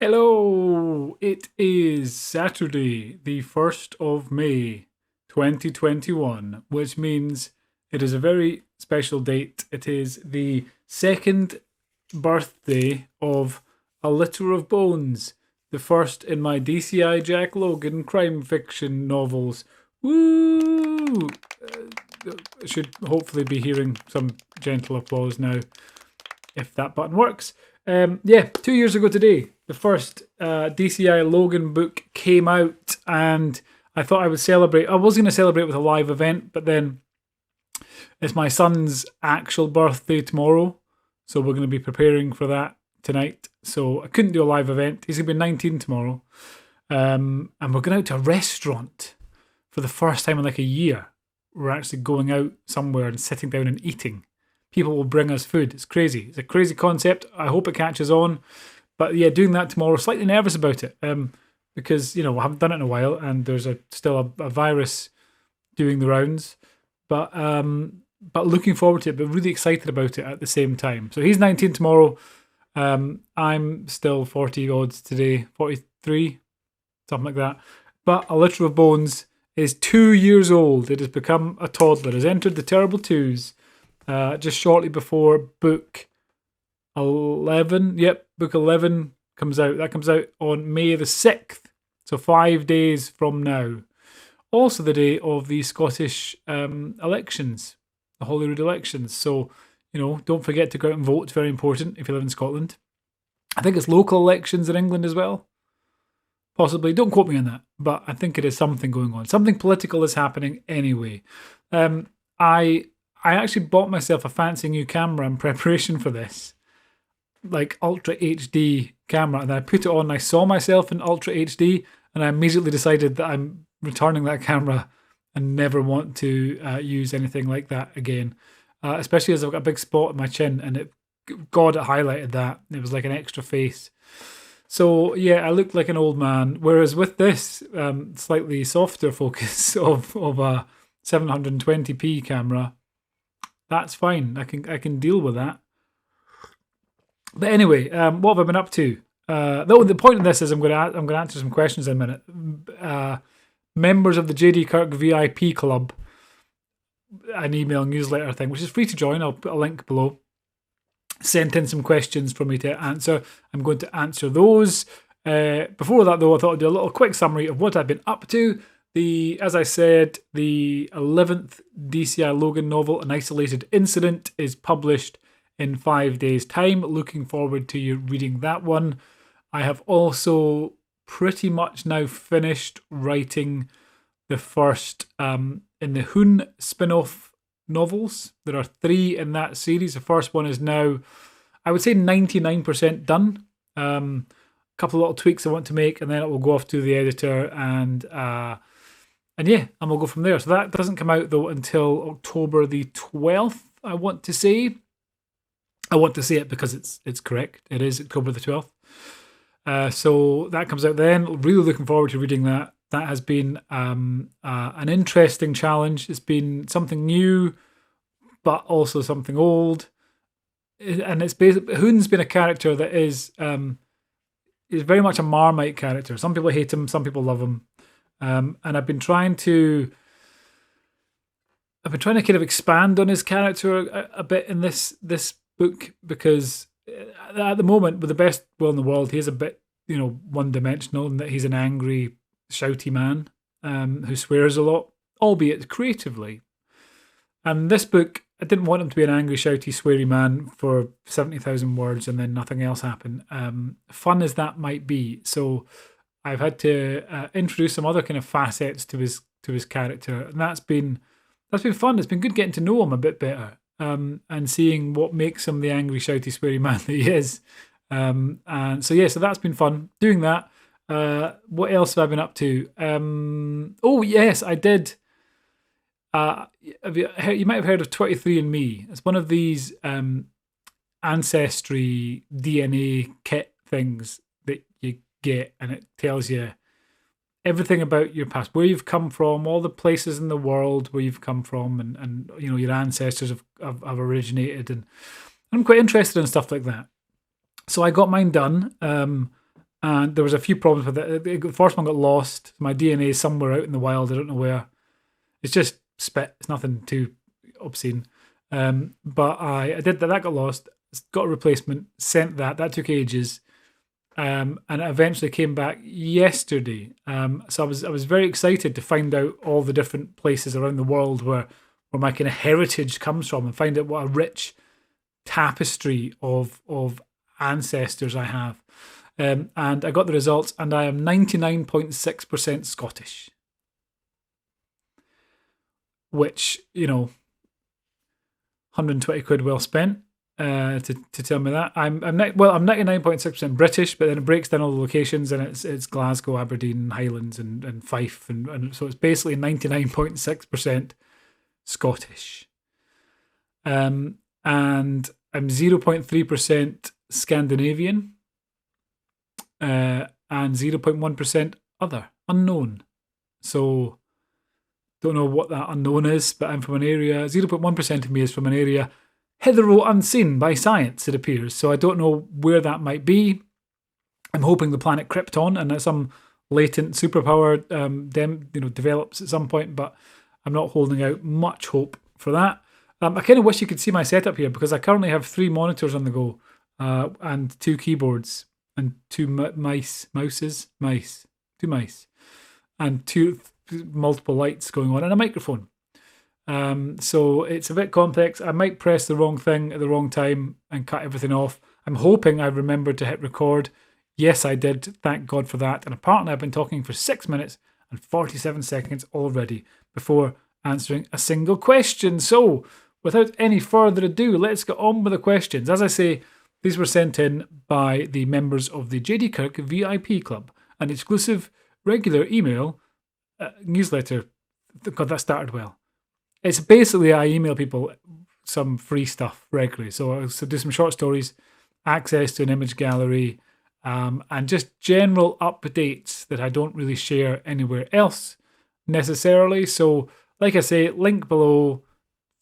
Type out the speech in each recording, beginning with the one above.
Hello! It is Saturday, the 1st of May, 2021, which means it is a very special date. It is the second birthday of A Litter of Bones, the first in my DCI Logan crime fiction novels. Woo! I should hopefully be hearing some gentle applause now if that button works. 2 years ago today, the first DCI Logan book came out, and I thought I would celebrate. I was going to celebrate with a live event, but then it's my son's actual birthday tomorrow, so we're going to be preparing for that tonight. So I couldn't do a live event. He's going to be 19 tomorrow, and we're going out to a restaurant for the first time in like a year. We're actually going out somewhere and sitting down and eating. People will bring us food. It's crazy. It's a crazy concept. I hope it catches on. But yeah, doing that tomorrow, slightly nervous about it because, I haven't done it in a while and there's still a virus doing the rounds. But looking forward to it, but really excited about it at the same time. So he's 19 tomorrow. I'm still 40 odds today, 43, something like that. But A Litter of Bones is 2 years old. It has become a toddler. It has entered the terrible twos. Just shortly before book 11. Yep, book 11 comes out. That comes out on May the 6th. So 5 days from now. Also the day of the Scottish elections, the Holyrood elections. So, don't forget to go out and vote. It's very important if you live in Scotland. I think it's local elections in England as well. Possibly. Don't quote me on that. But I think it is something going on. Something political is happening anyway. I actually bought myself a fancy new camera in preparation for this, like Ultra HD camera, and then I put it on and I saw myself in Ultra HD and I immediately decided that I'm returning that camera and never want to use anything like that again, especially as I've got a big spot on my chin and it highlighted that. It was like an extra face. So yeah, I looked like an old man, whereas with this slightly softer focus of a 720p camera, that's fine. I can deal with that. But anyway, what have I been up to? The point of this is I'm going to answer some questions in a minute. Members of the JD Kirk VIP Club, an email newsletter thing, which is free to join. I'll put a link below. Sent in some questions for me to answer. I'm going to answer those. Before that, though, I thought I'd do a little quick summary of what I've been up to. As I said, the 11th DCI Logan novel, An Isolated Incident, is published in 5 days' time. Looking forward to you reading that one. I have also pretty much now finished writing the first in the Hoon spin-off novels. There are 3 in that series. The first one is now, I would say, 99% done. A couple of little tweaks I want to make, and then it will go off to the editor and we'll go from there. So that doesn't come out, though, until October the 12th, I want to say. I want to say it because it's correct. It is October the 12th. So that comes out then. Really looking forward to reading that. That has been an interesting challenge. It's been something new, but also something old. And it's basically, Hoon's been a character that is very much a Marmite character. Some people hate him, some people love him. And I've been trying to kind of expand on his character a bit in this book, because at the moment, with the best will in the world, he is a bit, one-dimensional in that he's an angry, shouty man who swears a lot, albeit creatively. And this book, I didn't want him to be an angry, shouty, sweary man for 70,000 words and then nothing else happen. Fun as that might be, so I've had to introduce some other kind of facets to his character, and that's been fun. It's been good getting to know him a bit better, and seeing what makes him the angry, shouty, sweary man that he is. And so that's been fun doing that. What else have I been up to? Oh yes, I did. You might have heard of 23andMe. It's one of these ancestry DNA kit things that you get, and it tells you everything about your past, where you've come from, all the places in the world where you've come from, and your ancestors have originated, and I'm quite interested in stuff like that. So I got mine done. And there was a few problems with it. The first one got lost. My DNA is somewhere out in the wild. I don't know where. It's just spit. It's nothing too obscene. But I did that. That got lost. Got a replacement. Sent that. That took ages. And it eventually came back yesterday. So I was very excited to find out all the different places around the world where my kind of heritage comes from, and find out what a rich tapestry of ancestors I have. And I got the results, and I am 99.6% Scottish. Which, 120 quid well spent to tell me that. I'm 99.6% British, but then it breaks down all the locations, and it's Glasgow, Aberdeen, Highlands, and Fife, and so it's basically 99.6% Scottish. And I'm 0.3% Scandinavian. And 0.1% other, unknown. So, don't know what that unknown is, but I'm from an area, 0.1% of me is from an area hitherto unseen by science, it appears. So I don't know where that might be. I'm hoping the planet Krypton and that some latent superpower develops at some point, but I'm not holding out much hope for that. I kind of wish you could see my setup here, because I currently have 3 monitors on the go and 2 keyboards. And 2 mice, and 2 multiple lights going on, and a microphone. So it's a bit complex. I might press the wrong thing at the wrong time and cut everything off. I'm hoping I remembered to hit record. Yes, I did. Thank God for that. And apparently I've been talking for 6 minutes and 47 seconds already before answering a single question. So without any further ado, let's get on with the questions. As I say, these were sent in by the members of the JD Kirk VIP Club, an exclusive regular email newsletter. God, that started well. It's basically I email people some free stuff regularly. So I do some short stories, access to an image gallery, and just general updates that I don't really share anywhere else necessarily. So like I say, link below.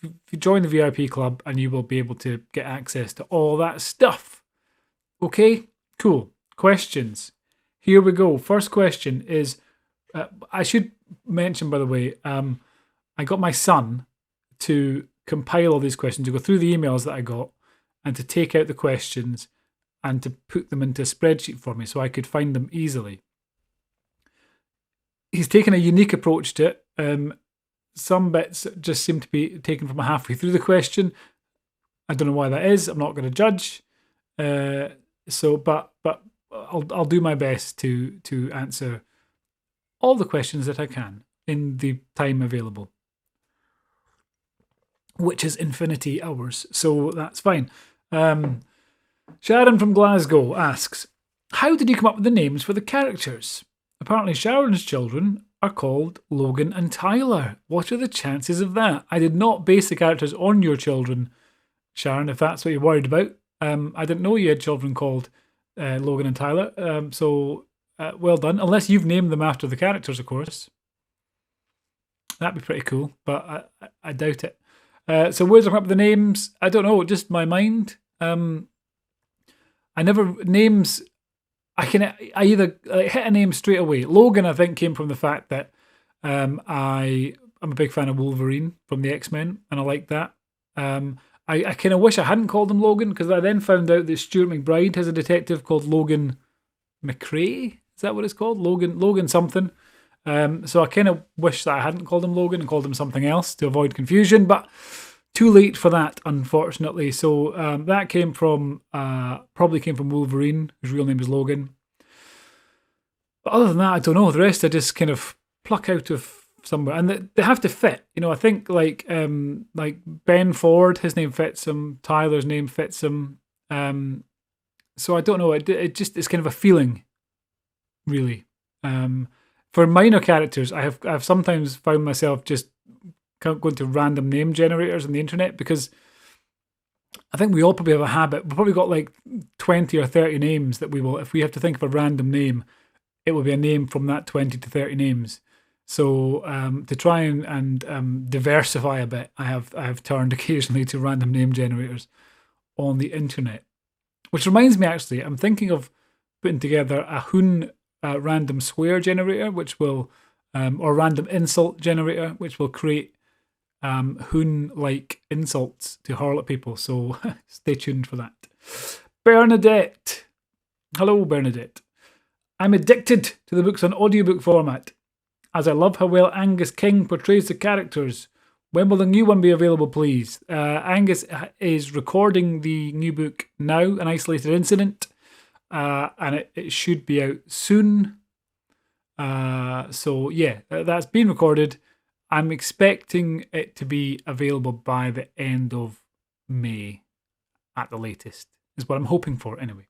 If you join the VIP club, and you will be able to get access to all that stuff. Okay, cool. Questions. Here we go. First question is, I should mention, by the way, I got my son to compile all these questions, to go through the emails that I got, and to take out the questions and to put them into a spreadsheet for me so I could find them easily. He's taken a unique approach to it. Some bits just seem to be taken from halfway through the question. I don't know why that is. I'm not going to judge. But I'll do my best to answer all the questions that I can in the time available, which is infinity hours. So that's fine. Sharon from Glasgow asks, how did you come up with the names for the characters? Apparently Sharon's children are called Logan and Tyler. What are the chances of that? I did not base the characters on your children, Sharon, if that's what you're worried about. I didn't know you had children called Logan and Tyler. So well done. Unless you've named them after the characters, of course. That'd be pretty cool, but I doubt it. So where's I come up with the names? I don't know, just my mind. I never, names... I either hit a name straight away. Logan, I think, came from the fact that I'm a big fan of Wolverine from the X-Men, and I like that. I kind of wish I hadn't called him Logan, because I then found out that Stuart McBride has a detective called Logan McRae. Is that what it's called? Logan something. So I kind of wish that I hadn't called him Logan and called him something else to avoid confusion, but too late for that, unfortunately. So that probably came from Wolverine, whose real name is Logan. But other than that, I don't know. The rest I just kind of pluck out of somewhere, and they have to fit. I think like Ben Ford, his name fits him. Tyler's name fits him. So I don't know. It's kind of a feeling, really. For minor characters, I've sometimes found myself just going to random name generators on the internet, because I think we all probably have a habit. We've probably got like 20 or 30 names that we will, if we have to think of a random name, it will be a name from that 20 to 30 names. So to try and diversify a bit, I have turned occasionally to random name generators on the internet. Which reminds me, actually, I'm thinking of putting together a Hoon random swear generator, which will, or random insult generator, which will create Hoon-like insults to hurl at people. So stay tuned for that. Bernadette. Hello, Bernadette. I'm addicted to the books on audiobook format, as I love how well Angus King portrays the characters. When will the new one be available, please? Angus is recording the new book now, An Isolated Incident, and it should be out soon. So yeah, that's been recorded. I'm expecting it to be available by the end of May at the latest, is what I'm hoping for anyway.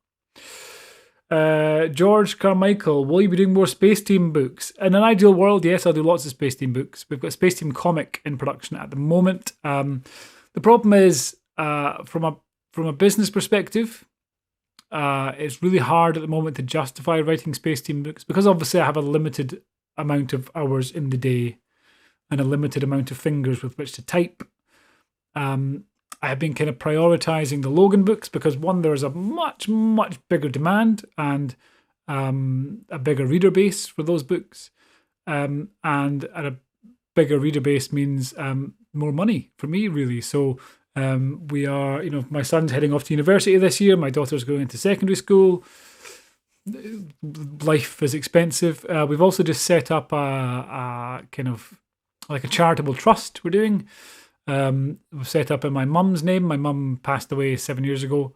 George Carmichael, will you be doing more Space Team books? In an ideal world, yes, I'll do lots of Space Team books. We've got a Space Team comic in production at the moment. The problem is, from a business perspective, it's really hard at the moment to justify writing Space Team books, because obviously I have a limited amount of hours in the day and a limited amount of fingers with which to type. I have been kind of prioritizing the Logan books because, one, there is a much, much bigger demand and a bigger reader base for those books. And a bigger reader base means more money for me, really. So we are, my son's heading off to university this year. My daughter's going into secondary school. Life is expensive. We've also just set up a kind of like a charitable trust we're doing. We've set up in my mum's name. My mum passed away 7 years ago,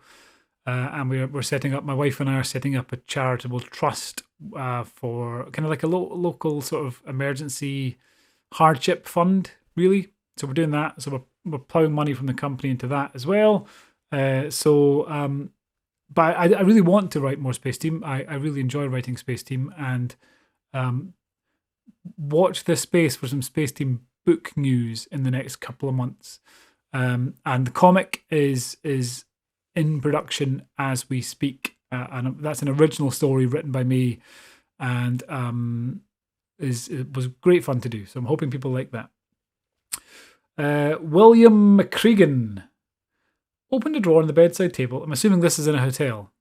and we're setting up. My wife and I are setting up a charitable trust for kind of like a local sort of emergency hardship fund, really. So we're doing that. So we're plowing money from the company into that as well. But I really want to write more Space Team. I really enjoy writing Space Team, and watch this space for some Space Team book news in the next couple of months. And the comic is in production as we speak, and that's an original story written by me, and it was great fun to do. So I'm hoping people like that. William McCregan, opened a drawer on the bedside table. I'm assuming this is in a hotel.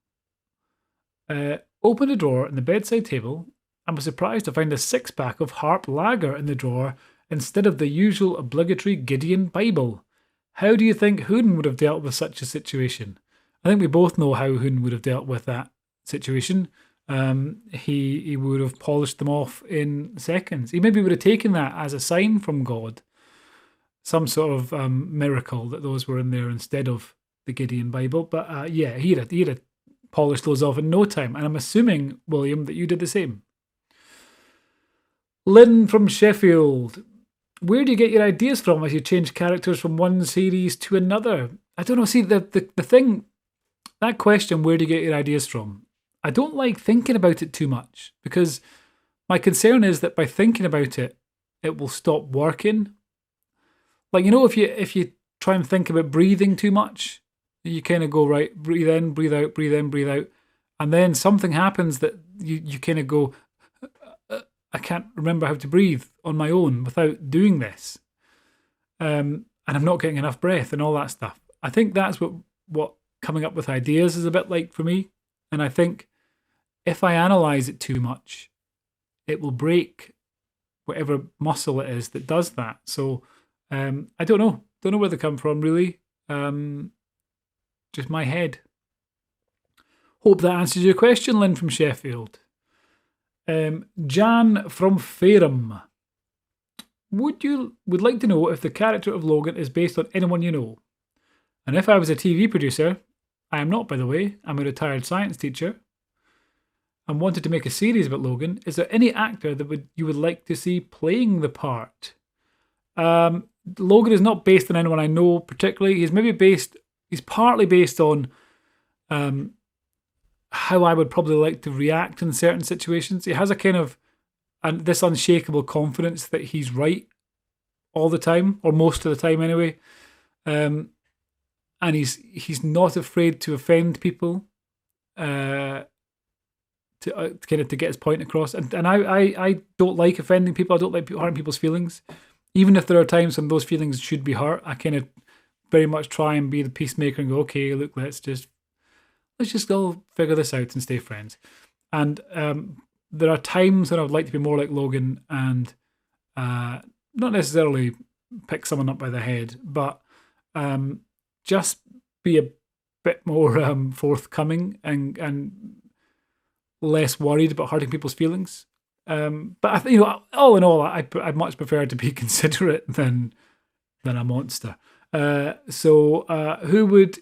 Opened a drawer in the bedside table and was surprised to find a 6-pack of Harp Lager in the drawer instead of the usual obligatory Gideon Bible. How do you think Hoon would have dealt with such a situation? I think we both know how Hoon would have dealt with that situation. He would have polished them off in seconds. He maybe would have taken that as a sign from God, some sort of miracle that those were in there instead of the Gideon Bible. But yeah, he'd have polished those off in no time. And I'm assuming, William, that you did the same. Lynn from Sheffield. Where do you get your ideas from as you change characters from one series to another? I don't know. See, the thing, that question, where do you get your ideas from? I don't like thinking about it too much, because my concern is that by thinking about it, it will stop working. Like, if you try and think about breathing too much, you kind of go, right, breathe in, breathe out, breathe in, breathe out. And then something happens that you kind of go, I can't remember how to breathe on my own without doing this. And I'm not getting enough breath and all that stuff. I think that's what coming up with ideas is a bit like for me. And I think if I analyze it too much, it will break whatever muscle it is that does that. So I don't know. Don't know where they come from, really. Just my head. Hope that answers your question, Lynn from Sheffield. Jan from Fareham. Would like to know if the character of Logan is based on anyone you know. And if I was a TV producer, I am not, by the way, I'm a retired science teacher, and wanted to make a series about Logan, is there any actor that you would like to see playing the part? Logan is not based on anyone I know particularly. He's partly based on how I would probably like to react in certain situations. He has a kind of this unshakable confidence that he's right all the time, or most of the time anyway. And he's not afraid to offend people, to get his point across. And I don't like offending people. I don't like hurting people's feelings, even if there are times when those feelings should be hurt. I kind of very much try and be the peacemaker and go, okay, look, let's just all figure this out and stay friends. And there are times when I would like to be more like Logan and not necessarily pick someone up by the head, but just be a bit more forthcoming and less worried about hurting people's feelings. But I think, all in all, I'd much prefer to be considerate than a monster. So who would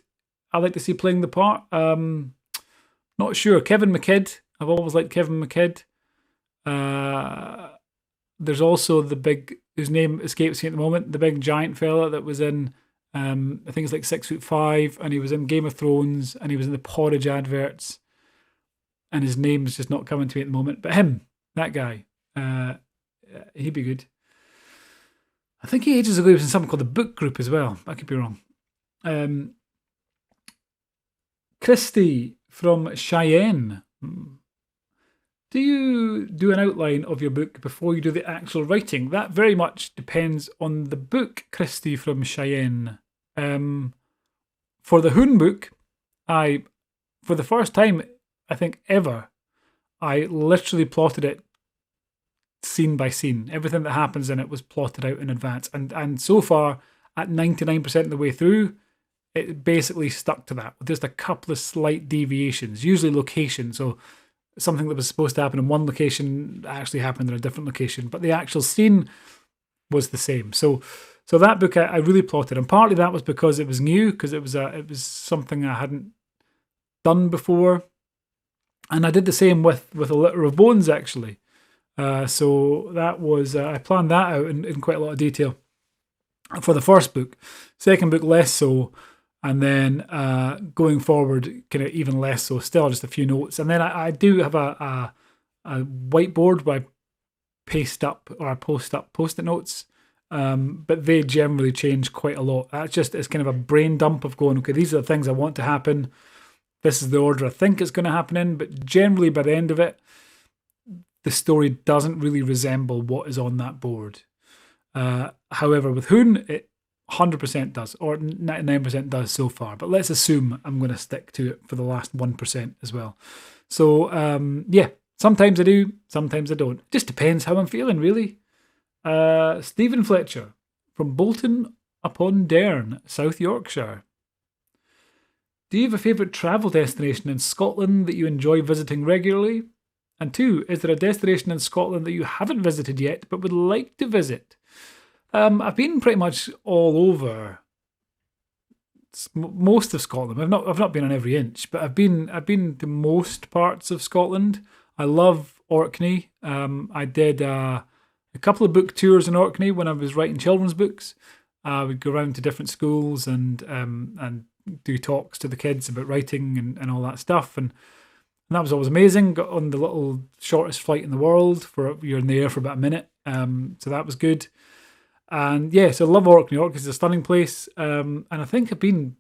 I like to see playing the part? Not sure. Kevin McKidd. I've always liked Kevin McKidd. There's also the big, whose name escapes me at the moment, the big giant fella that was in, I think it's like 6'5", and he was in Game of Thrones, and he was in the porridge adverts, and his name's just not coming to me at the moment. But him, that guy, he'd be good. I think he ages ago was in something called the Book Group as well. I could be wrong. Christy from Cheyenne. Do you do an outline of your book before you do the actual writing? That very much depends on the book, Christy from Cheyenne. For the Hoon book, for the first time, I think ever, I literally plotted it scene by scene. Everything that happens in it was plotted out in advance. And so far, at 99% of the way through, it basically stuck to that, with just a couple of slight deviations, usually location. So something that was supposed to happen in one location actually happened in a different location, but the actual scene was the same. So that book I really plotted, and partly that was because it was new, because it was something I hadn't done before, and I did the same with A Litter of Bones actually. So that was I planned that out in quite a lot of detail for the first book. Second book less so. And then going forward, kind of even less so, still just a few notes. And then I do have a whiteboard where I post up post-it notes, but they generally change quite a lot. It's kind of a brain dump of going, okay, these are the things I want to happen. This is the order I think it's going to happen in. But generally by the end of it, the story doesn't really resemble what is on that board. However, with Hoon, it 100% does, or 99% does so far. But let's assume I'm going to stick to it for the last 1% as well. So, yeah, sometimes I do, sometimes I don't. Just depends how I'm feeling, really. Stephen Fletcher from Bolton upon Dern, South Yorkshire. Do you have a favourite travel destination in Scotland that you enjoy visiting regularly? And 2, is there a destination in Scotland that you haven't visited yet but would like to visit? I've been pretty much all over most of Scotland. I've not been on every inch, but I've been to most parts of Scotland. I love Orkney. I did a couple of book tours in Orkney when I was writing children's books. I would go around to different schools and do talks to the kids about writing and all that stuff. And that was always amazing. Got on the little shortest flight in the world. You're in the air for about a minute. So that was good. And yeah, so I love Orkney. Orkney's a stunning place. And I think I've been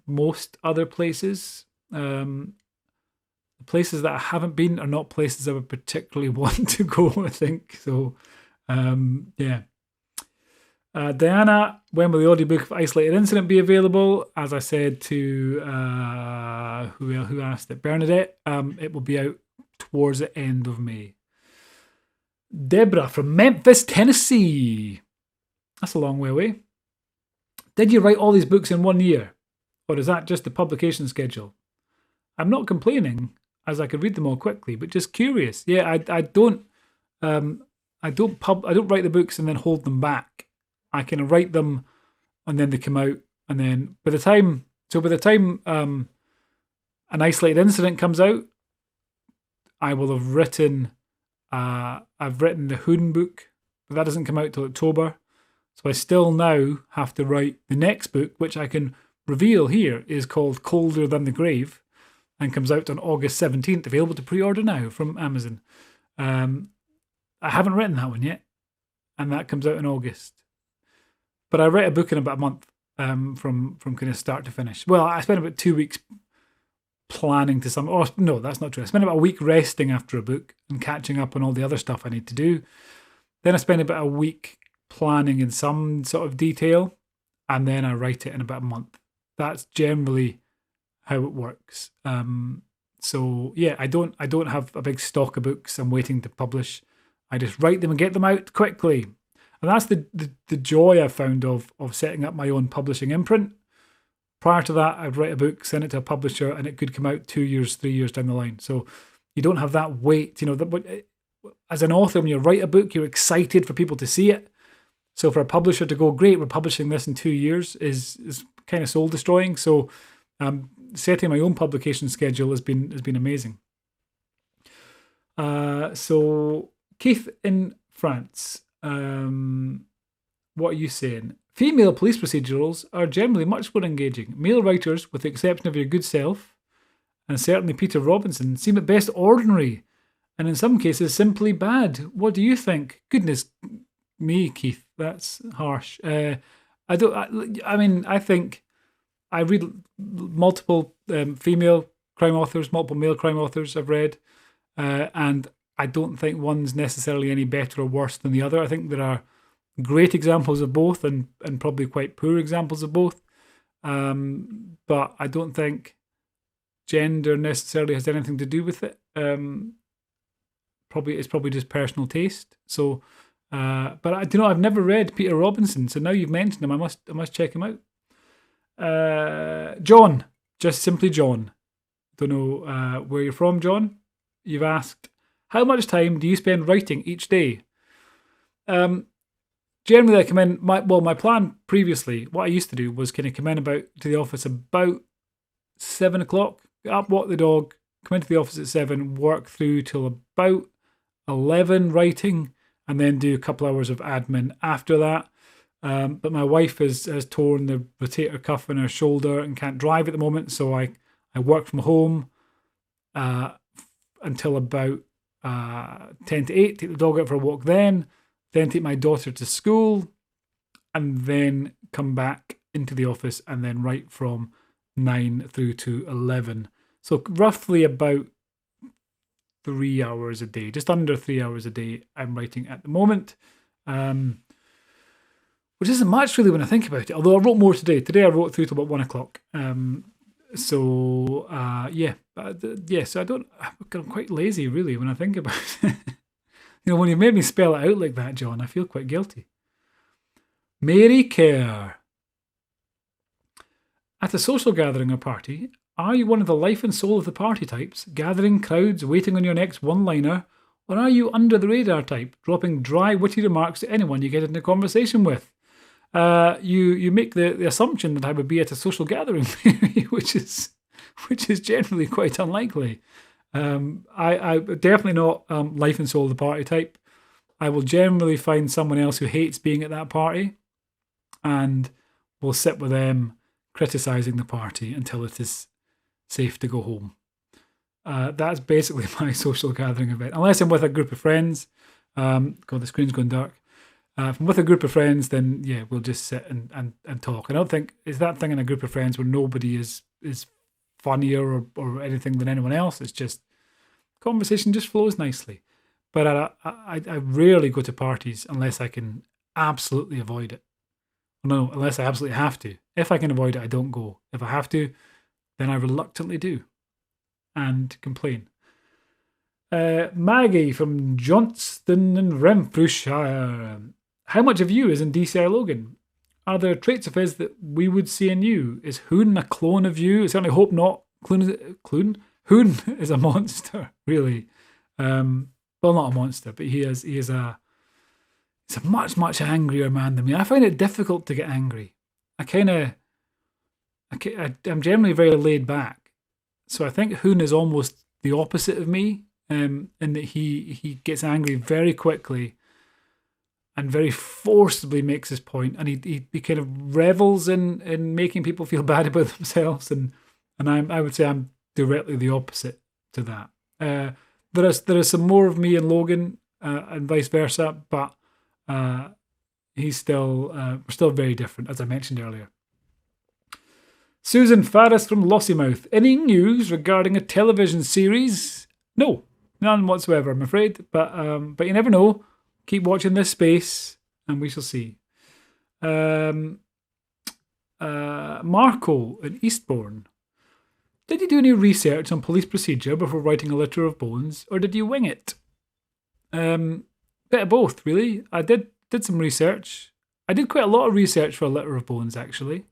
most other places. The places that I haven't been are not places I would particularly want to go, I think. So, yeah. Diana, when will the audiobook of Isolated Incident be available? As I said to, who asked it? Bernadette. It will be out towards the end of May. Deborah from Memphis, Tennessee. That's a long way away. Did you write all these books in 1 year? Or is that just the publication schedule? I'm not complaining, as I could read them all quickly, but just curious. Yeah, I don't write the books and then hold them back. I can write them and then they come out, and then by the time an Isolated Incident comes out, I will have written I've written the Hoon book, but that doesn't come out till October. So I still now have to write the next book, which I can reveal here is called Colder Than the Grave and comes out on August 17th, available to pre-order now from Amazon. I haven't written that one yet, and that comes out in August. But I write a book in about a month from kind of start to finish. Well, I spent about 2 weeks planning to some... Oh, no, that's not true. I spent about a week resting after a book and catching up on all the other stuff I need to do. Then I spent about a week planning in some sort of detail, and then I write it in about a month. That's generally how it works. So yeah, I don't have a big stock of books I'm waiting to publish. I just write them and get them out quickly. And that's the joy I found of setting up my own publishing imprint. Prior to that, I'd write a book, send it to a publisher, and it could come out 2 years, 3 years down the line. So you don't have that wait. As an author, when you write a book, you're excited for people to see it. So for a publisher to go, great, we're publishing this in 2 years is kind of soul destroying. So setting my own publication schedule has been amazing. So Keith in France, what are you saying? Female police procedurals are generally much more engaging. Male writers, with the exception of your good self, and certainly Peter Robinson, seem at best ordinary, and in some cases simply bad. What do you think? Goodness me, Keith, that's harsh. I think I read multiple female crime authors, multiple male crime authors I've read, and I don't think one's necessarily any better or worse than the other. I think there are great examples of both and probably quite poor examples of both. But I don't think gender necessarily has anything to do with it. It's probably just personal taste. So, but I've never read Peter Robinson. So now you've mentioned him, I must check him out. John, just simply John. Don't know where you're from, John. You've asked, how much time do you spend writing each day? Generally, I come in. My plan previously, what I used to do was kind of come in to the office about 7 o'clock, up, walk the dog, come into the office at 7, work through till about 11 writing, and then do a couple hours of admin after that. But my wife has torn the rotator cuff in her shoulder and can't drive at the moment, so I work from home until about 10 to 8, take the dog out for a walk then take my daughter to school, and then come back into the office and then write from 9 through to 11. So roughly about 3 hours a day, just under 3 hours a day I'm writing at the moment, which isn't much really when I think about it, although I wrote more today. Today I wrote through to about 1 o'clock. So I'm quite lazy really when I think about it. When you made me spell it out like that, John, I feel quite guilty. Mary Kerr. At a social gathering or party, are you one of the life and soul of the party types, gathering crowds, waiting on your next one-liner, or are you under the radar type, dropping dry, witty remarks to anyone you get into conversation with? You make the assumption that I would be at a social gathering, which is generally quite unlikely. I definitely not life and soul of the party type. I will generally find someone else who hates being at that party and will sit with them criticising the party until it is safe to go home. That's basically my social gathering event. Unless I'm with a group of friends. God, the screen's going dark. If I'm with a group of friends, then yeah, we'll just sit and talk. I don't think it's that thing in a group of friends where nobody is funnier or anything than anyone else. It's just conversation just flows nicely. But I rarely go to parties unless I can absolutely avoid it. No, unless I absolutely have to. If I can avoid it, I don't go. If I have to, then I reluctantly do and complain. Maggie from Johnston in Renfrewshire. How much of you is in DCI Logan? Are there traits of his that we would see in you? Is Hoon a clone of you? I certainly hope not. Hoon is a monster, really. Well, not a monster, but he's a much, much angrier man than me. I find it difficult to get angry. I'm generally very laid back. So I think Hoon is almost the opposite of me, in that he gets angry very quickly and very forcibly makes his point, and he kind of revels in making people feel bad about themselves, and I would say I'm directly the opposite to that. There is some more of me in Logan, and vice versa, but we're still very different, as I mentioned earlier. Susan Farris from Lossiemouth. Any news regarding a television series? No, none whatsoever, I'm afraid. But you never know. Keep watching this space, and we shall see. Marco in Eastbourne. Did you do any research on police procedure before writing A Litter of Bones, or did you wing it? Bit of both, really. I did some research. I did quite a lot of research for A Litter of Bones, actually.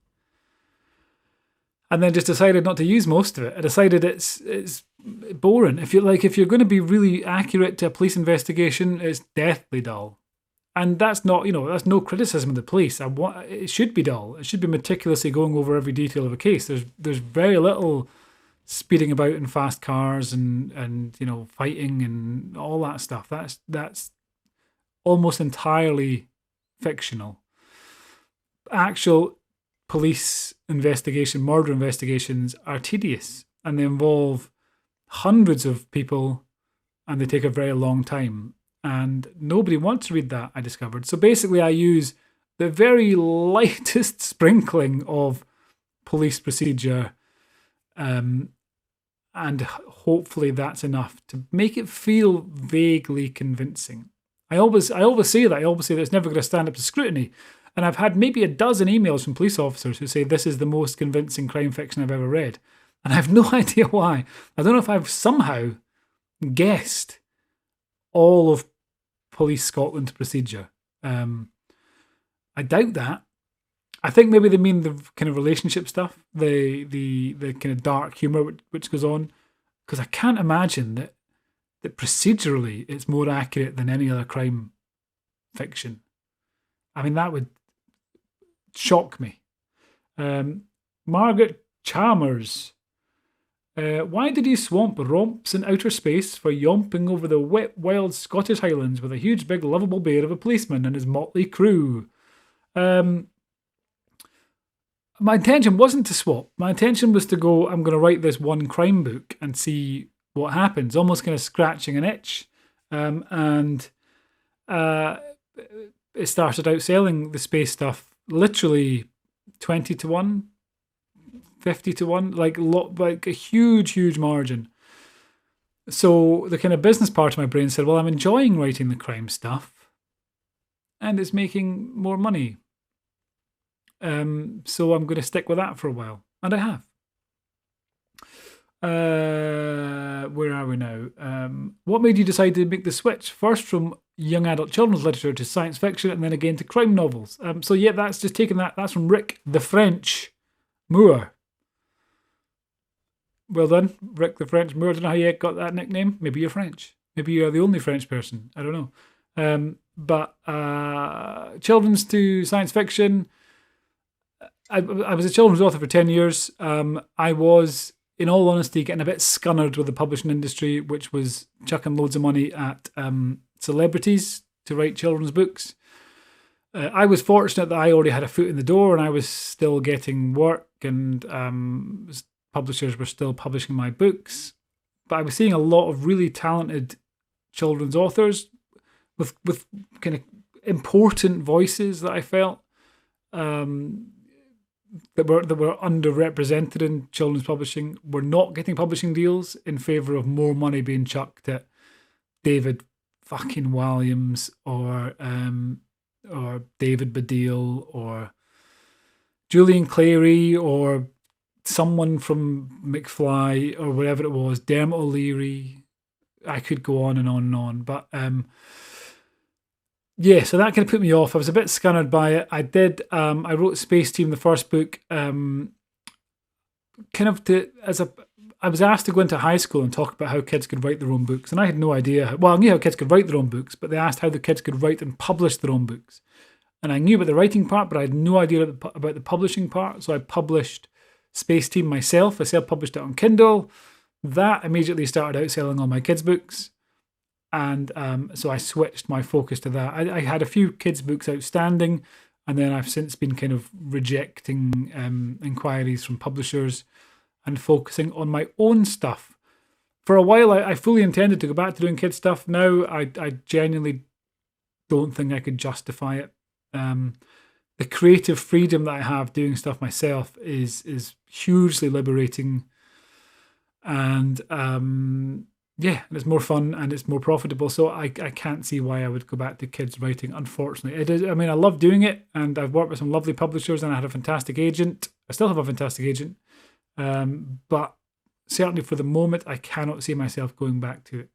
And then just decided not to use most of it. I decided it's boring. If you're going to be really accurate to a police investigation, it's deathly dull. And that's not, that's no criticism of the police. It should be dull. It should be meticulously going over every detail of a case. There's very little speeding about in fast cars and fighting and all that stuff. That's almost entirely fictional. Actual police murder investigations are tedious, and they involve hundreds of people, and they take a very long time. And nobody wants to read that, I discovered. So basically, I use the very lightest sprinkling of police procedure, and hopefully that's enough to make it feel vaguely convincing. I always say that. I always say that it's never going to stand up to scrutiny. And I've had maybe a dozen emails from police officers who say this is the most convincing crime fiction I've ever read. And I have no idea why. I don't know if I've somehow guessed all of Police Scotland procedure. I doubt that. I think maybe they mean the kind of relationship stuff, the kind of dark humour which goes on. Because I can't imagine that procedurally it's more accurate than any other crime fiction. I mean, that would shock me. Margaret Chalmers. Why did you swamp romps in outer space for yomping over the wet, wild Scottish Highlands with a huge, big, lovable bear of a policeman and his motley crew? My intention wasn't to swap. My intention was to go, I'm going to write this one crime book and see what happens, almost kind of scratching an itch. It started out selling the space stuff literally 20 to 1, 50 to 1, like a huge margin. So the kind of business part of my brain said, well, I'm enjoying writing the crime stuff and it's making more money. So I'm going to stick with that for a while. And I have. Where are we now? What made you decide to make the switch? First from young adult children's literature to science fiction and then again to crime novels. So yeah, that's just taken that. That's from Rick the French Moore. Well done, Rick the French Moore. I don't know how you got that nickname. Maybe you're French. Maybe you're the only French person. I don't know. But children's to science fiction. I was a children's author for 10 years. I was, in all honesty, getting a bit scunnered with the publishing industry, which was chucking loads of money at celebrities to write children's books. I was fortunate that I already had a foot in the door and I was still getting work and publishers were still publishing my books. But I was seeing a lot of really talented children's authors with kind of important voices that I felt that were underrepresented in children's publishing, were not getting publishing deals in favour of more money being chucked at David fucking Williams or David Baddiel or Julian Clary or someone from McFly or whatever it was, Dermot O'Leary. I could go on and on and on. But yeah, so that kind of put me off. I was a bit scunnered by it. I wrote Space Team, the first book, I was asked to go into high school and talk about how kids could write their own books. And I had no idea. Well, I knew how kids could write their own books, but they asked how the kids could write and publish their own books. And I knew about the writing part, but I had no idea about the publishing part. So I published Space Team myself. I self-published it on Kindle. That immediately started outselling all my kids' books. And so I switched my focus to that. I had a few kids' books outstanding, and then I've since been kind of rejecting inquiries from publishers and focusing on my own stuff. For a while, I fully intended to go back to doing kids' stuff. Now, I genuinely don't think I could justify it. The creative freedom that I have doing stuff myself is hugely liberating, and yeah, and it's more fun and it's more profitable. So I can't see why I would go back to kids writing. Unfortunately, it is. I mean, I love doing it, and I've worked with some lovely publishers, and I had a fantastic agent. I still have a fantastic agent, but certainly for the moment, I cannot see myself going back to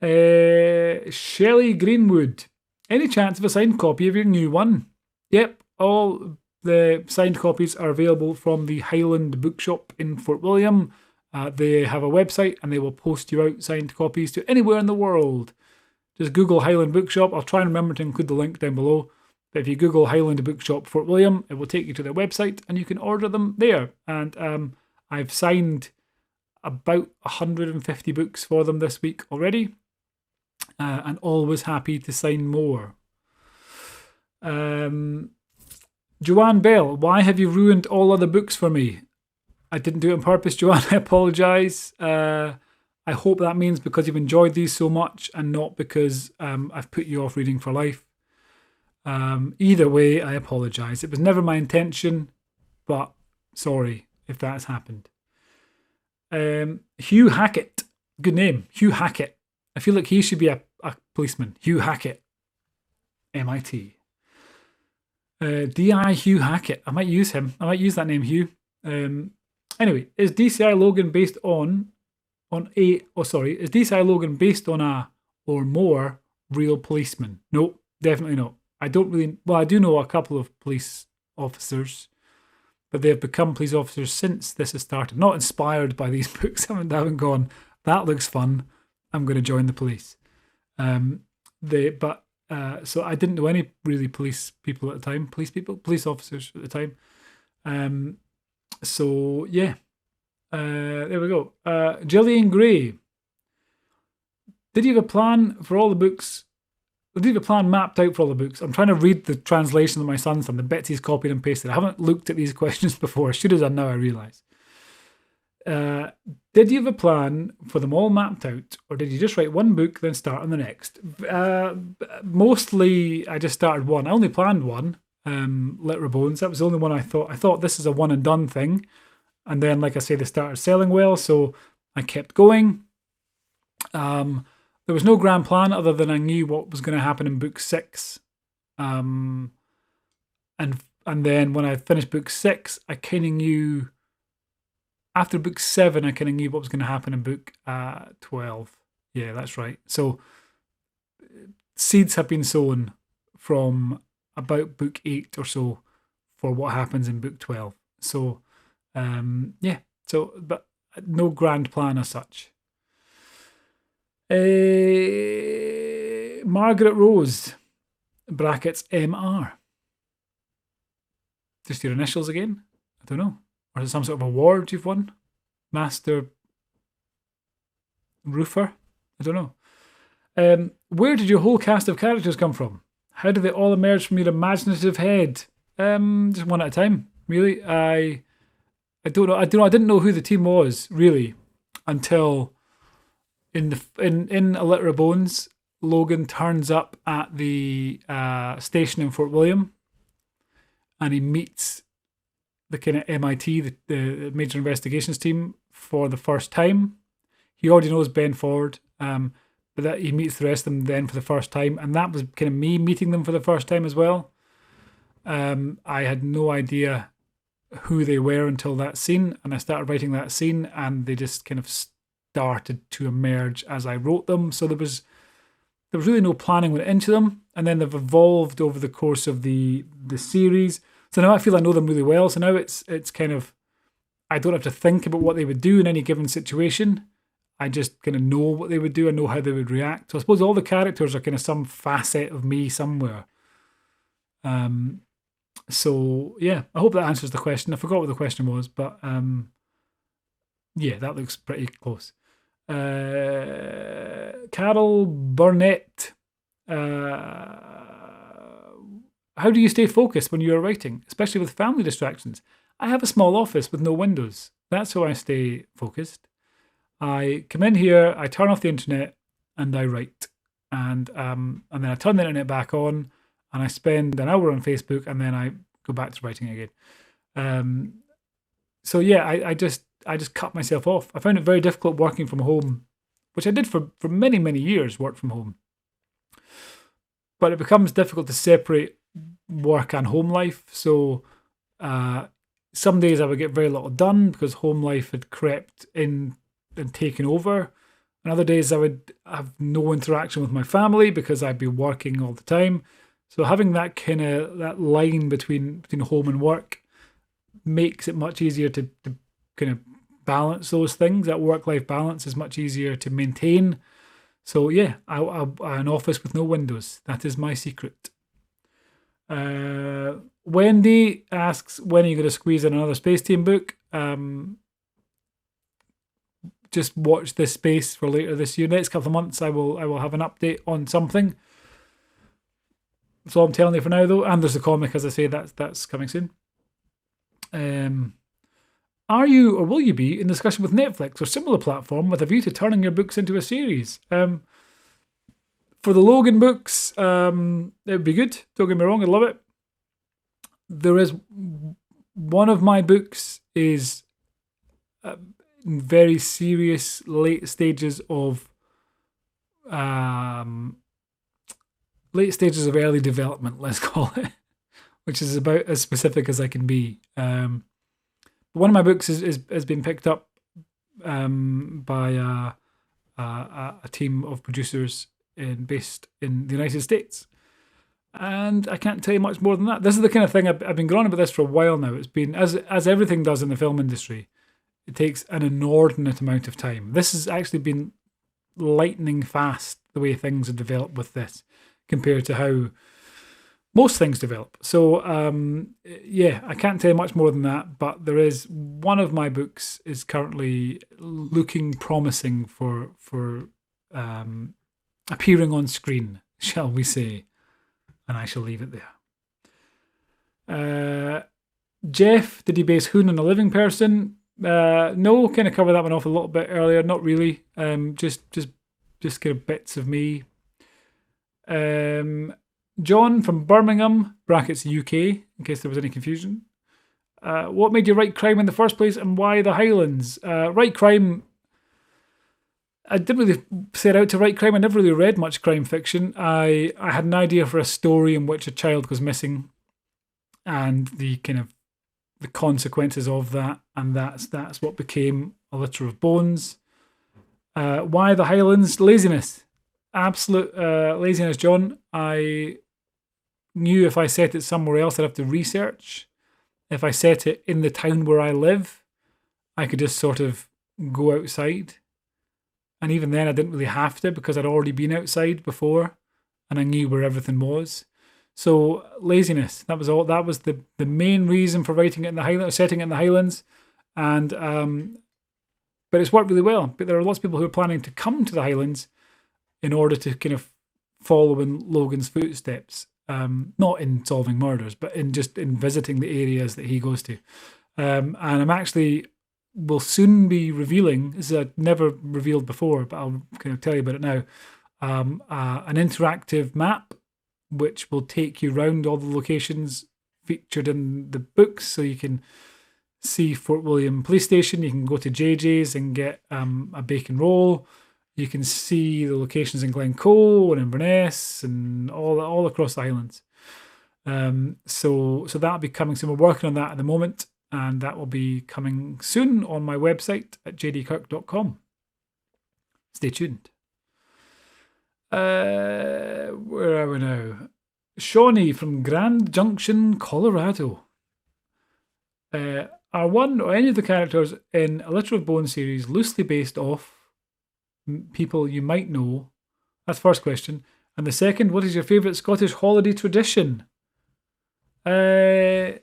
it. Shelley Greenwood. Any chance of a signed copy of your new one? Yep, all the signed copies are available from the Highland Bookshop in Fort William. They have a website and they will post you out signed copies to anywhere in the world. Just Google Highland Bookshop. I'll try and remember to include the link down below. But if you Google Highland Bookshop Fort William, it will take you to their website and you can order them there. And I've signed about 150 books for them this week already. And always happy to sign more. Joanne Bell, why have you ruined all other books for me? I didn't do it on purpose, Joanne. I apologise. I hope that means because you've enjoyed these so much and not because I've put you off reading for life. Either way, I apologise. It was never my intention, but sorry if that's happened. Hugh Hackett. Good name. Hugh Hackett. I feel like he should be a policeman. Hugh Hackett. MIT. DI Hugh Hackett. I might use him. I might use that name, Hugh. Anyway, is DCI Logan based is DCI Logan based on a or more real policeman? No, definitely not. I do know a couple of police officers, but they have become police officers since this has started. Not inspired by these books. I haven't gone, that looks fun, I'm going to join the police. So I didn't know any really police people at the time. Police officers at the time. So yeah, there we go. Gillian Gray. Did you have a plan for all the books? Did you have a plan mapped out for all the books? I'm trying to read the translation that my son's done. The bits he's copied and pasted. I haven't looked at these questions before. I should have done now, I realise. Did you have a plan for them all mapped out, or did you just write one book then start on the next? Mostly, I just started one. I only planned one. Literal Bones. That was the only one I thought. I thought this is a one and done thing, and then, like I say, they started selling well, so I kept going. There was no grand plan other than I knew what was going to happen in book 6, and then when I finished book 6, I kind of knew. After book 7, I kind of knew what was going to happen in book 12. Yeah, that's right. So seeds have been sown from about book 8 or so for what happens in book 12. So, yeah. So, but no grand plan as such. Margaret Rose, brackets MR. Just your initials again? I don't know. Or is it some sort of award you've won? Master Roofer? I don't know. Where did your whole cast of characters come from? How did they all emerge from your imaginative head? Just one at a time, really. I don't know. I didn't know who the team was, really, until in A Litter of Bones, Logan turns up at the station in Fort William, and he meets the kind of MIT, the Major Investigations Team, for the first time. He already knows Ben Ford, but that he meets the rest of them then for the first time, and that was kind of me meeting them for the first time as well. I had no idea who they were until that scene, and I started writing that scene, and they just kind of started to emerge as I wrote them. So there was really no planning went into them, and then they've evolved over the course of the series. So now I feel I know them really well. So now it's kind of, I don't have to think about what they would do in any given situation. I just kind of know what they would do. I know how they would react. So I suppose all the characters are kind of some facet of me somewhere. So yeah, I hope that answers the question. I forgot what the question was, but yeah, that looks pretty close. Carol Burnett. How do you stay focused when you are writing, especially with family distractions? I have a small office with no windows. That's how I stay focused. I come in here, I turn off the internet, and I write. And then I turn the internet back on, and I spend an hour on Facebook, and then I go back to writing again. So yeah, I just cut myself off. I found it very difficult working from home, which I did for many, many years, work from home. But it becomes difficult to separate work and home life. So some days I would get very little done because home life had crept in and taken over. And other days I would have no interaction with my family because I'd be working all the time. So having that that line between home and work makes it much easier to kind of balance those things. That work-life balance is much easier to maintain. So yeah, an office with no windows. That is my secret. Wendy asks, when are you going to squeeze in another Space Team book? Just watch this space for later this year. Next couple of months, I will have an update on something. That's all I'm telling you for now, though. And there's a comic, as I say, that's coming soon. Are you or will you be in discussion with Netflix or similar platform with a view to turning your books into a series? For the Logan books, it would be good. Don't get me wrong, I love it. There is one of my books is in very serious late stages of early development, let's call it, which is about as specific as I can be. One of my books has been picked up by a team of producers based in the United States. And I can't tell you much more than that. This is the kind of thing I've been going on about this for a while now. It's been, as everything does in the film industry, it takes an inordinate amount of time. This has actually been lightning fast, the way things have developed with this, compared to how most things develop. So, yeah, I can't tell you much more than that, but there is one of my books is currently looking promising for appearing on screen, shall we say. And I shall leave it there. Jeff, did he base Hoon on a living person? No, kind of covered that one off a little bit earlier. Not really. Just kind of bits of me. John from Birmingham, brackets UK, in case there was any confusion. What made you write crime in the first place and why the Highlands? Write crime, I didn't really set out to write crime. I never really read much crime fiction. I had an idea for a story in which a child goes missing and the kind of the consequences of that, and that's what became A Litter of Bones. Why the Highlands? Laziness. Absolute laziness, John. I knew if I set it somewhere else, I'd have to research. If I set it in the town where I live, I could just sort of go outside. And even then, I didn't really have to because I'd already been outside before and I knew where everything was. So laziness, that was all. That was the main reason for writing it in the Highlands, setting it in the Highlands. And but it's worked really well. But there are lots of people who are planning to come to the Highlands in order to kind of follow in Logan's footsteps. Not in solving murders, but in visiting the areas that he goes to. And I'm actually will soon be revealing, this is never revealed before, but I'll kind of tell you about it now, an interactive map which will take you around all the locations featured in the books. So you can see Fort William Police Station, you can go to JJ's and get a bacon roll. You can see the locations in Glencoe and Inverness and all across the Highlands. So that'll be coming soon. We're working on that at the moment, and that will be coming soon on my website at jdkirk.com. Stay tuned. Where are we now? Shawnee from Grand Junction, Colorado. Are one or any of the characters in A Litter of Bones series loosely based off people you might know? That's the first question. And the second, what is your favourite Scottish holiday tradition? The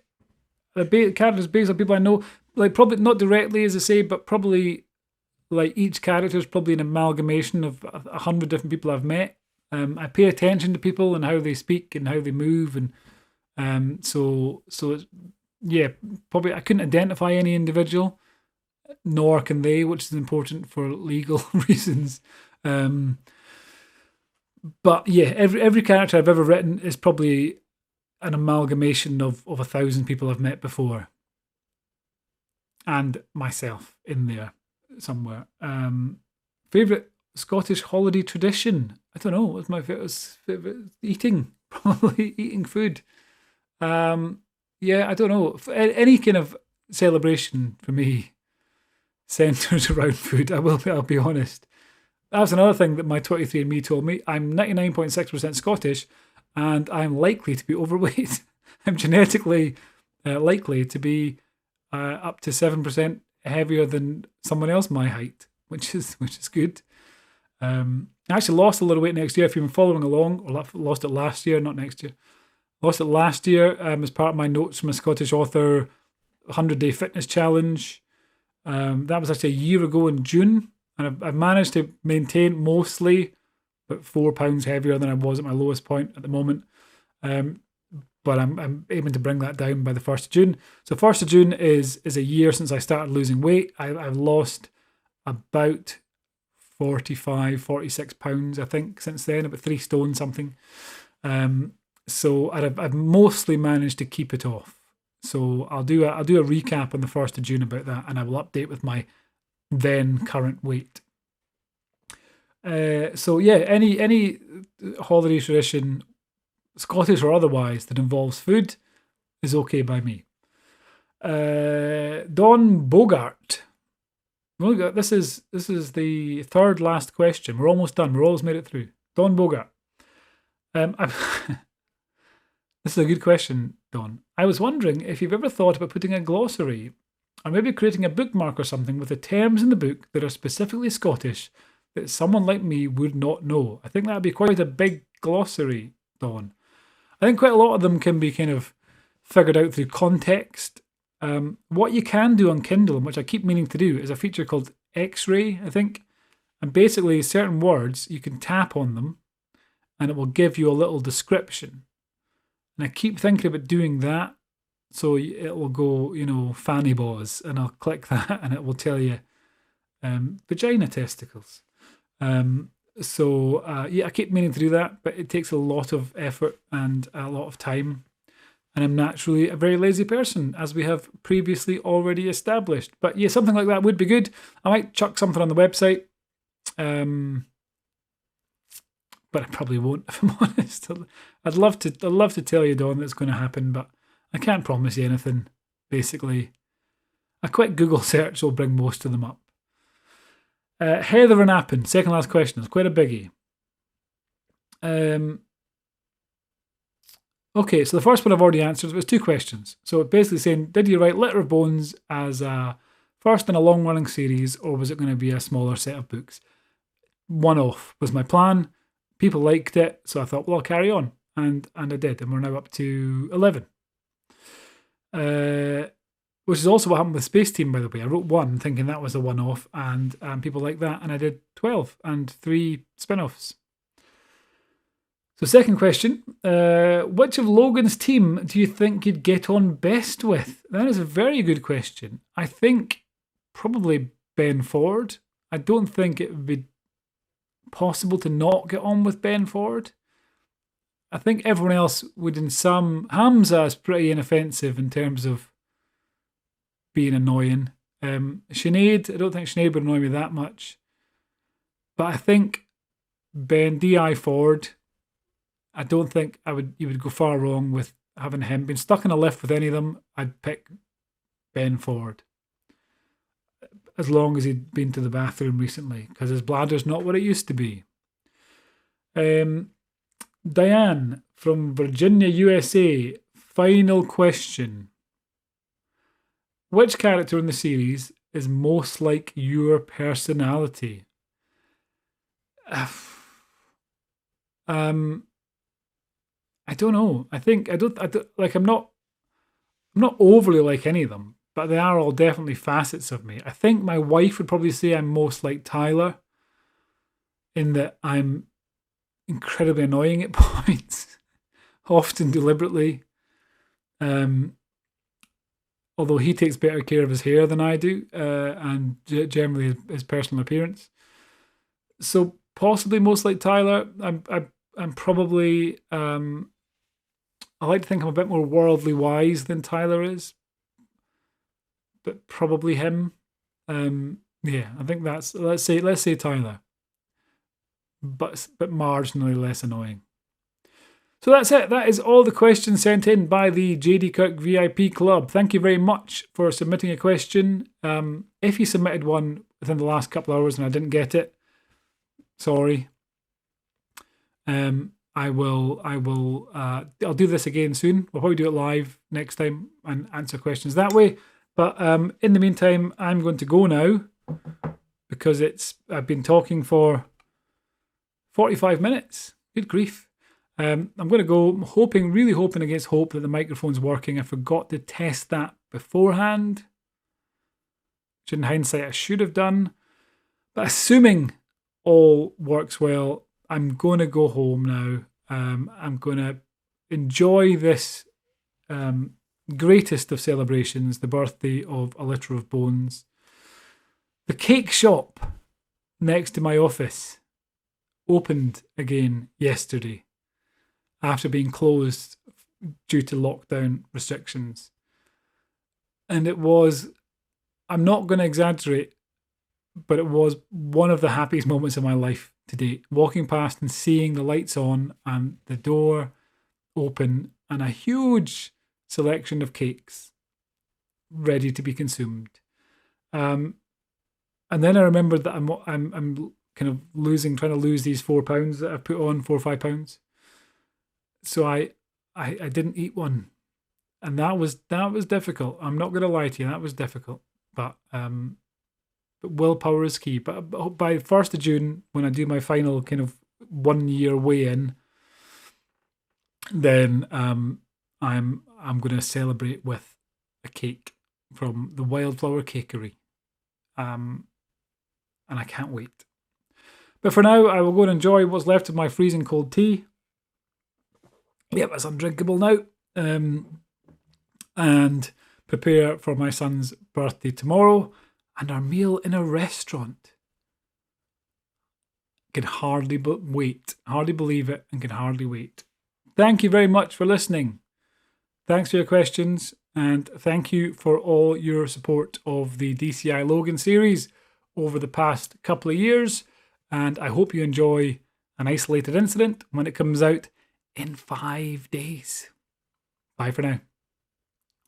characters based on people I know, like probably not directly as I say, but probably like each character is probably an amalgamation of 100 different people I've met. I pay attention to people and how they speak and how they move, and so yeah, probably I couldn't identify any individual, nor can they, which is important for legal reasons. But yeah, every character I've ever written is probably an amalgamation of 1,000 people I've met before, and myself in there somewhere. Favorite Scottish holiday tradition? I don't know. What's my favorite? Eating, probably eating food. Yeah, I don't know. Any kind of celebration for me centres around food. I'll be honest. That's another thing that my 23andMe told me. I'm 99.6% Scottish, and I'm likely to be overweight. I'm genetically likely to be up to 7% heavier than someone else my height, which is good. I actually lost a little weight next year. If you've been following along, or lost it last year, not next year. Lost it last year as part of my notes from a Scottish author 100-day fitness challenge. That was actually a year ago in June. And I've managed to maintain mostly, but 4 pounds heavier than I was at my lowest point at the moment. But I'm aiming to bring that down by the 1st of June. So 1st of June is a year since I started losing weight. I've lost about 45, 46 pounds, I think, since then, about 3 stone something. So I've mostly managed to keep it off. So I'll do a recap on the 1st of June about that, and I will update with my then current weight. So yeah, any holiday tradition, Scottish or otherwise, that involves food is okay by me. Don Bogart. This is the third last question. We're almost done. We're almost made it through. Don Bogart. This is a good question, Don. I was wondering if you've ever thought about putting a glossary or maybe creating a bookmark or something with the terms in the book that are specifically Scottish that someone like me would not know. I think that would be quite a big glossary, Don. I think quite a lot of them can be kind of figured out through context. What you can do on Kindle, and which I keep meaning to do, is a feature called X-ray, I think. And basically, certain words, you can tap on them and it will give you a little description. And I keep thinking about doing that. So it will go, fanny boss, and I'll click that and it will tell you vagina testicles. I keep meaning to do that, but it takes a lot of effort and a lot of time. And I'm naturally a very lazy person, as we have previously already established. But yeah, something like that would be good. I might chuck something on the website. But I probably won't, if I'm honest. I'd love to tell you, Don, that's going to happen, but I can't promise you anything, basically. A quick Google search will bring most of them up. Heather and Appin, second last question. It's quite a biggie. Okay, so the first one I've already answered. It was 2 questions. So basically saying, did you write Litter of Bones as a first in a long-running series, or was it going to be a smaller set of books? One-off was my plan. People liked it, so I thought, well, I'll carry on. And I did, and we're now up to 11. Which is also what happened with Space Team, by the way. I wrote 1 thinking that was a one-off, and people liked that, and I did 12 and 3 spin-offs. So second question, which of Logan's team do you think you'd get on best with? That is a very good question. I think probably Ben Ford. I don't think it would be possible to not get on with Ben Ford. I think everyone else would in some... Hamza is pretty inoffensive in terms of being annoying. Sinead, I don't think Sinead would annoy me that much. But I think Ben D.I. Ford, I don't think you would go far wrong with having him. Been stuck in a lift with any of them, I'd pick Ben Ford. As long as he'd been to the bathroom recently, because his bladder's not what it used to be. Diane from Virginia, USA. Final question. Which character in the series is most like your personality? I don't know. I'm not overly like any of them, but they are all definitely facets of me. I think my wife would probably say I'm most like Tyler, in that I'm incredibly annoying at points, often deliberately. Although he takes better care of his hair than I do, and generally his personal appearance. So possibly most like Tyler. I'm probably... I like to think I'm a bit more worldly wise than Tyler is, but probably him. Yeah, I think that's... Let's say Tyler, but marginally less annoying. So that's it. That is all the questions sent in by the JD Kirk VIP Club. Thank you very much for submitting a question. If you submitted one within the last couple of hours and I didn't get it, sorry. I'll do this again soon. We'll probably do it live next time and answer questions that way. But in the meantime, I'm going to go now because I've been talking for 45 minutes. Good grief. I'm going to go really hoping against hope that the microphone's working. I forgot to test that beforehand, which in hindsight I should have done. But assuming all works well, I'm going to go home now. I'm going to enjoy this greatest of celebrations, the birthday of A Litter of Bones. The cake shop next to my office opened again yesterday after being closed due to lockdown restrictions. And it was, I'm not going to exaggerate, but it was one of the happiest moments of my life to date. Walking past and seeing the lights on and the door open and a huge selection of cakes ready to be consumed. And then I remembered that I'm kind of trying to lose these 4 pounds that I've put on, 4 or 5 pounds. So I didn't eat one, and that was difficult. I'm not going to lie to you, that was difficult. But willpower is key. But by 1st of June, when I do my final kind of 1 year weigh-in, then I'm going to celebrate with a cake from the Wildflower Cakery, and I can't wait. But for now, I will go and enjoy what's left of my freezing cold tea. Yep, it's undrinkable now. And prepare for my son's birthday tomorrow and our meal in a restaurant. Can hardly believe it, and can hardly wait. Thank you very much for listening. Thanks for your questions, and thank you for all your support of the DCI Logan series over the past couple of years. And I hope you enjoy An Isolated Incident when it comes out in 5 days. Bye for now.